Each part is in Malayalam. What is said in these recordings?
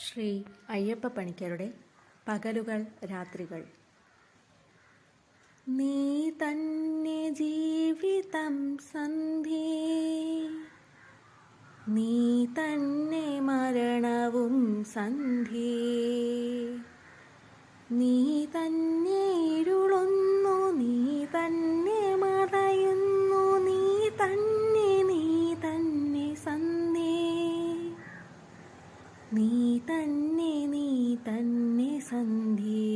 ശ്രീ അയ്യപ്പ പണിക്കരുടെ പകലുകൾ രാത്രികൾ. നീ തന്നെ ജീവിതം സന്ധ്യേ, നീ തന്നെ മരണവും സന്ധ്യേ, നീ തന്നെ ഇരുളുന്നു, നീ തന്നെ മറയുന്നു, നീ തന്നെ സന്ധ്യേ, നീ തന്നെ സന്ധ്യേ.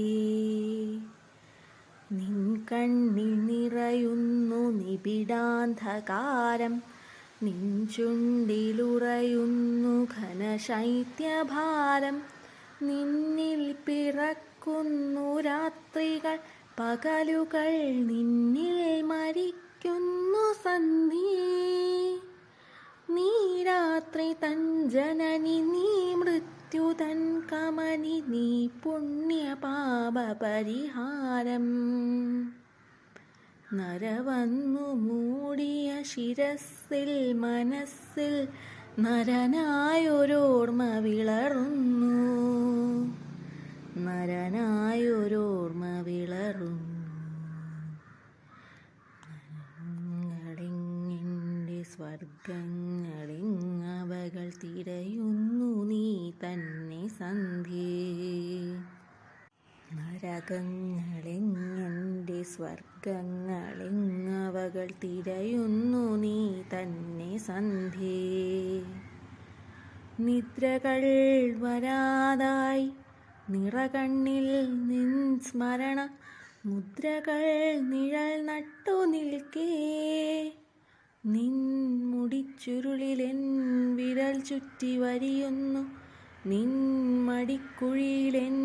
നിൻ കണ്ണിൽ നിറയുന്നു നിബിഡാന്ധകാരം, നിൻ ചുണ്ടിലുറയുന്നു ഘനശൈത്യഭാരം, നിന്നിൽ പിറക്കുന്നു രാത്രികൾ പകലുകൾ, നിന്നിൽ മരിക്കുന്നു സന്ധ്യേ. നീ രാത്രി തൻ ജനനി, നീ മൃത്യു തൻ കമനി, നീ പുണ്യപാപ പരിഹാരം. നരവന്നു മൂടിയ ശിരസിൽ മനസ്സിൽ നരനായൊരോർമ്മ വിളറുന്നു, നരനായൊരോർമ്മ വിളറുന്നു. സ്വർഗങ്ങളിങ്ങവകൾ തിരയുന്നു, നീ തന്നെ സന്ധ്യേ. നരകങ്ങളെങ്ങെൻ്റെ സ്വർഗങ്ങളിങ്ങവകൾ തിരയുന്നു, നീ തന്നെ സന്ധ്യേ. നിദ്രകൾ വരാതായി നിറകണ്ണിൽ നിൻ സ്മരണ മുദ്രകൾ നിഴൽ നട്ടു നിൽക്കേ, നിൻ മുടിച്ചുരുളിലെൻ വിരൽ ചുറ്റി വരിയുന്നു, നിൻ മടിക്കുഴിയിലെൻ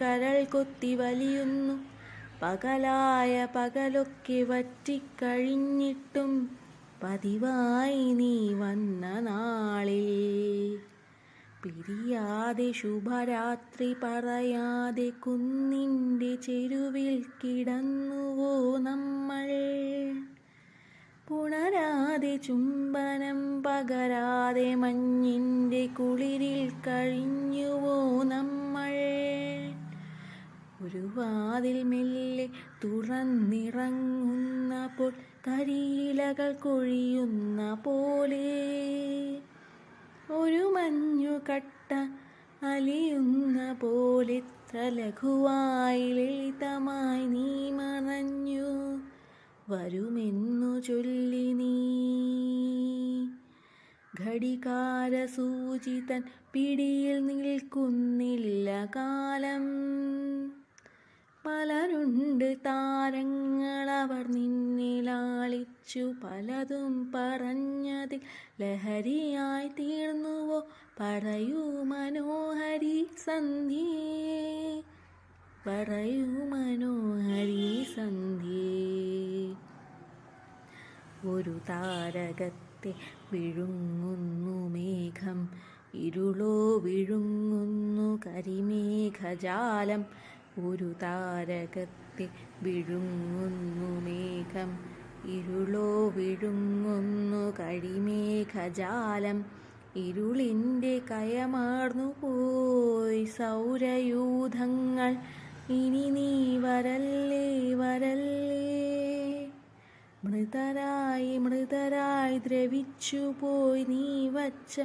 കരൾ കൊത്തി വലിയുന്നു. പകലായ പകലൊക്കെ വറ്റിക്കഴിഞ്ഞിട്ടും പതിവായി നീ വന്ന നാളിൽ, പിരിയാതെ ശുഭരാത്രി പറയാതെ കുന്നിൻ്റെ ചെരുവിൽ കിടന്നുവോ നമ്മൾ. പുണരാതെ ചുംബനം പകരാതെ മഞ്ഞിൻ്റെ കുളിരിൽ കഴിഞ്ഞുവോ നമ്മൾ. ഒരു വാതിൽ മെല്ലെ തുറന്നിറങ്ങുന്നപ്പോൾ കരിയിലകൾ കൊഴിയുന്ന പോലെ, ഒരു മഞ്ഞുകട്ട അലിയുന്ന പോലെ എത്ര ലഘുവായി ലളിതമായി നീ മറഞ്ഞു വരുമെന്നു ചൊല്ലി നീ. ഘടികാരസൂചിതൻ പിടിയിൽ നിൽക്കുന്നില്ല കാലം, പലരുണ്ട് താരങ്ങളവർ നിന്നെ ലാളിച്ചു, പലതും പറഞ്ഞതിൽ ലഹരിയായി തീർന്നുവോ. പറയൂ മനോഹരി സന്ധ്യേ, പറയൂ മനോഹരി സന്ധ്യേ. ഒരു താരകത്തെ വിഴുങ്ങുന്നു മേഘം, ഇരുളോ വിഴുങ്ങുന്നു കരിമേഘജാലം. ഒരു താരകത്തെ വിഴുങ്ങുന്നു മേഘം, ഇരുളോ വിഴുങ്ങുന്നു കരിമേഘജാലം. ഇരുളിൻ്റെ കയമാർന്നു പോയി സൗരയൂഥങ്ങൾ, ഇനി നീ വരല്ലേ വരല്ലേ. മൃതരായി ദ്രവിച്ചുപോയി നീ വച്ച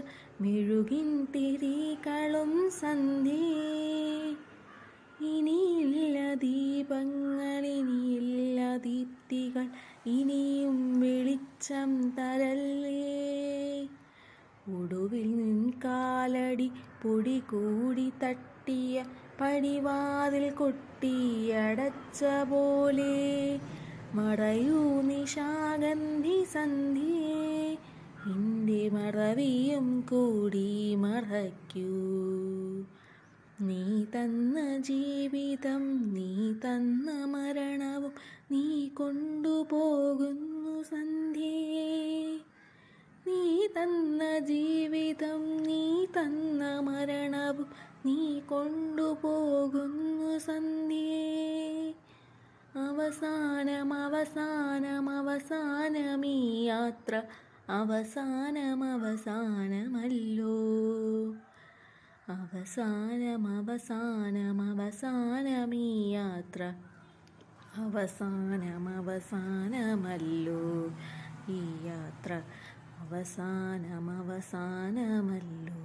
മെഴുകിൻ തിരികളും സന്ധ്യേ. ഇനിയില്ല ദീപങ്ങൾ, ഇനിയില്ല ദീപ്തികൾ, ഇനിയും വെളിച്ചം തരല്ലേ. ഒടുവിൽ നിൻ കാലടി പൊടി കൂടി തട്ടിയ പടിവാതിൽ കൊട്ടിയടച്ച പോലെ, മറയൂ നിശാഗന്ധി സന്ധ്യേ, നിന്റെ മറവിയും കൂടി മറയ്ക്കൂ. നീ തന്ന ജീവിതം, നീ തന്ന മരണവും നീ കൊണ്ടുപോകുന്നു സന്ധ്യേ. നീ തന്ന ജീവിതം, നീ തന്ന മരണവും നീ കൊണ്ടുപോകുന്നു സന്ധ്യേ. അവസാനം അവസാനം അവസാനമീ യാത്ര, അവസാനം അവസാനമല്ലോ. അവസാനമീ യാത്ര അവസാനമല്ലോ ഈ യാത്ര അവസാനമല്ലോ.